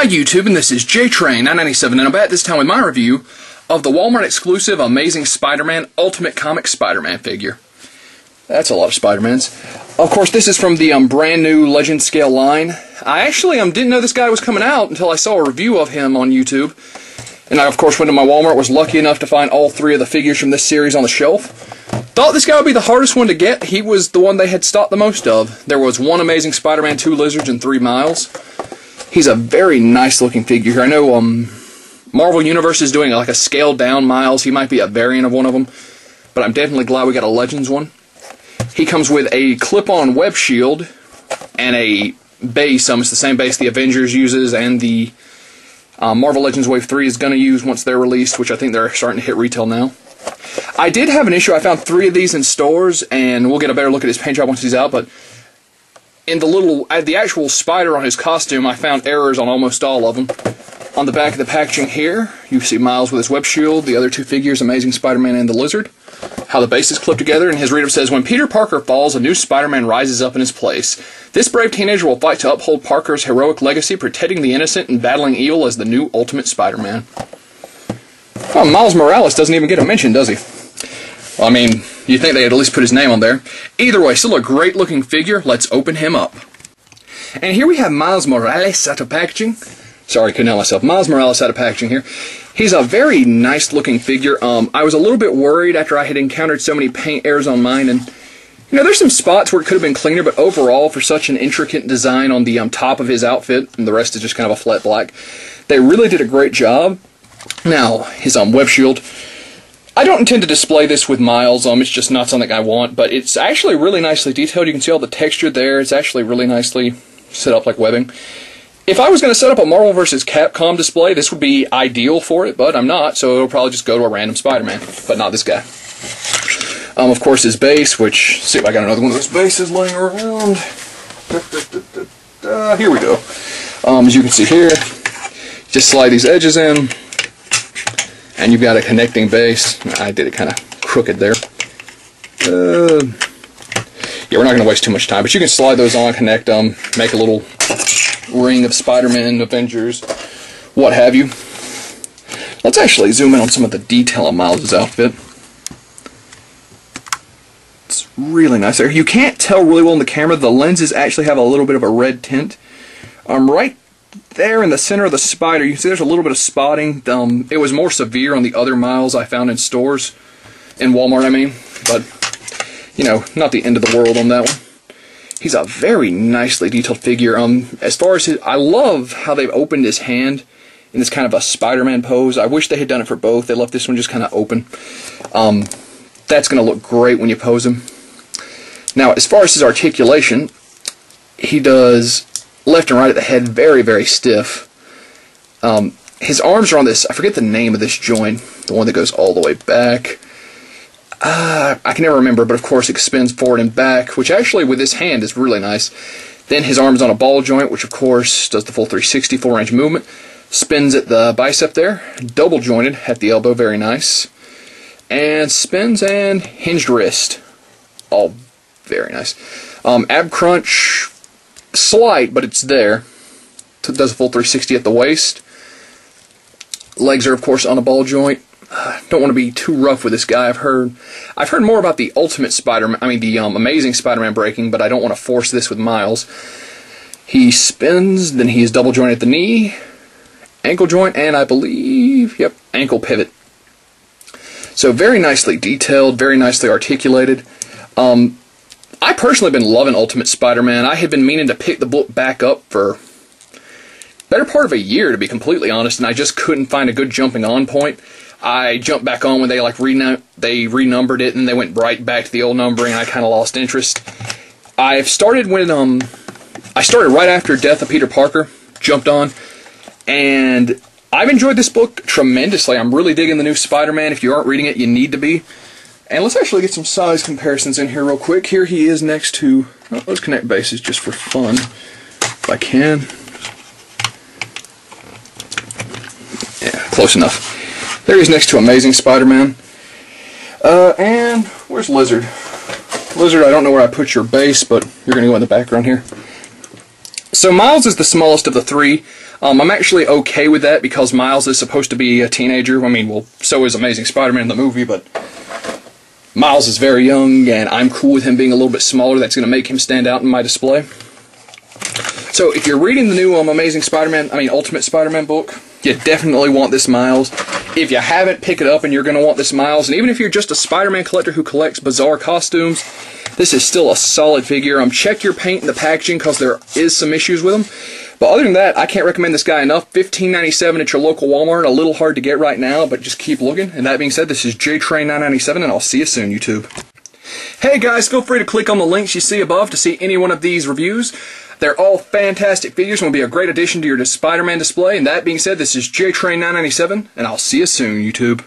Hi YouTube, and this is JTrain997, and I'm back this time with my review of the Walmart exclusive Amazing Spider-Man Ultimate Comic Spider-Man figure. That's a lot of Spider-Mans. Of course, this is from the brand new Legend Scale line. I actually didn't know this guy was coming out until I saw a review of him on YouTube. And I, of course, went to my Walmart, was lucky enough to find all three of the figures from this series on the shelf. Thought this guy would be the hardest one to get. He was the one they had stocked the most of. There was 1 Amazing Spider-Man, 2 Lizards, and 3 Miles. He's a very nice looking figure. I know Marvel Universe is doing like a scaled down Miles. He might be a variant of one of them, but I'm definitely glad we got a Legends one. He comes with a clip-on web shield and a base. It's the same base the Avengers uses and the Marvel Legends Wave 3 is going to use once they're released, which I think they're starting to hit retail now. I did have an issue. I found 3 of these in stores, and we'll get a better look at his paint job once he's out, but in the actual spider on his costume, I found errors on almost all of them. On the back of the packaging here, you see Miles with his web shield, the other 2 figures, Amazing Spider-Man and the Lizard. How the base is clipped together, and his reader says, when Peter Parker falls, a new Spider-Man rises up in his place. This brave teenager will fight to uphold Parker's heroic legacy, protecting the innocent and battling evil as the new Ultimate Spider-Man. Oh, Miles Morales doesn't even get a mention, does he? Well, I mean, you'd think they'd at least put his name on there. Either way, still a great looking figure. Let's open him up. And here we have Miles Morales out of packaging. Sorry, couldn't help myself. Miles Morales out of packaging here. He's a very nice looking figure. I was a little bit worried after I had encountered so many paint errors on mine, and you know, there's some spots where it could have been cleaner, but overall, for such an intricate design on the top of his outfit, and the rest is just kind of a flat black, they really did a great job. Now, his web shield. I don't intend to display this with Miles, it's just not something I want, but it's actually really nicely detailed. You can see all the texture there. It's actually really nicely set up like webbing. If I was going to set up a Marvel vs. Capcom display, this would be ideal for it, but I'm not, so it'll probably just go to a random Spider-Man, but not this guy. Of course, his base, which, see if I got another one of those bases laying around. Here we go. As you can see here, just slide these edges in, and you've got a connecting base. I did it kind of crooked there. Yeah, we're not going to waste too much time, but you can slide those on, connect them, make a little ring of Spider-Man, Avengers, what have you. Let's actually zoom in on some of the detail of Miles' outfit. It's really nice there. You can't tell really well in the camera. The lenses actually have a little bit of a red tint. Right there in the center of the spider, you can see there's a little bit of spotting. It was more severe on the other Miles I found in stores, in Walmart I mean, but you know, not the end of the world on that one. He's a very nicely detailed figure. As far as I love how they've opened his hand in this kind of a Spider-Man pose. I wish they had done it for both. They left this one just kind of open. That's going to look great when you pose him. Now, as far as his articulation, he does left and right at the head very, very stiff. His arms are on this, I forget the name of this joint, the one that goes all the way back. I can never remember, but of course it spins forward and back, which actually with this hand is really nice. Then his arm's on a ball joint, which of course does the full 360 4-range movement. Spins at the bicep there, double jointed at the elbow, very nice. And spins and hinged wrist, all very nice. Ab crunch, slight, but it's there. Does a full 360 at the waist. Legs are of course on a ball joint. Don't want to be too rough with this guy. I've heard more about the Ultimate Spider-Man, the Amazing Spider-Man breaking, but I don't want to force this with Miles. He spins, then he is double jointed at the knee, ankle joint, and I believe, yep, ankle pivot. So very nicely detailed, very nicely articulated. I personally have been loving Ultimate Spider-Man. I had been meaning to pick the book back up for better part of a year, to be completely honest, and I just couldn't find a good jumping on point. I jumped back on when they renumbered it, and they went right back to the old numbering, and I kind of lost interest. I started right after Death of Peter Parker, jumped on, and I've enjoyed this book tremendously. I'm really digging the new Spider-Man. If you aren't reading it, you need to be. And let's actually get some size comparisons in here real quick. Here he is next to, let's connect bases just for fun, if I can. Yeah, close enough. There he is next to Amazing Spider-Man. And where's Lizard? Lizard, I don't know where I put your base, but you're going to go in the background here. So Miles is the smallest of the three. I'm actually okay with that because Miles is supposed to be a teenager. I mean, well, so is Amazing Spider-Man in the movie, but Miles is very young, and I'm cool with him being a little bit smaller. That's going to make him stand out in my display. So if you're reading the new Ultimate Spider-Man book, you definitely want this Miles. If you haven't, pick it up and you're going to want this Miles. And even if you're just a Spider-Man collector who collects bizarre costumes, this is still a solid figure. Check your paint and the packaging because there is some issues with them. But other than that, I can't recommend this guy enough. $15.97 at your local Walmart. A little hard to get right now, but just keep looking. And that being said, this is JTrain997, and I'll see you soon, YouTube. Hey guys, feel free to click on the links you see above to see any one of these reviews. They're all fantastic figures and will be a great addition to your Spider-Man display. And that being said, this is JTrain997, and I'll see you soon, YouTube.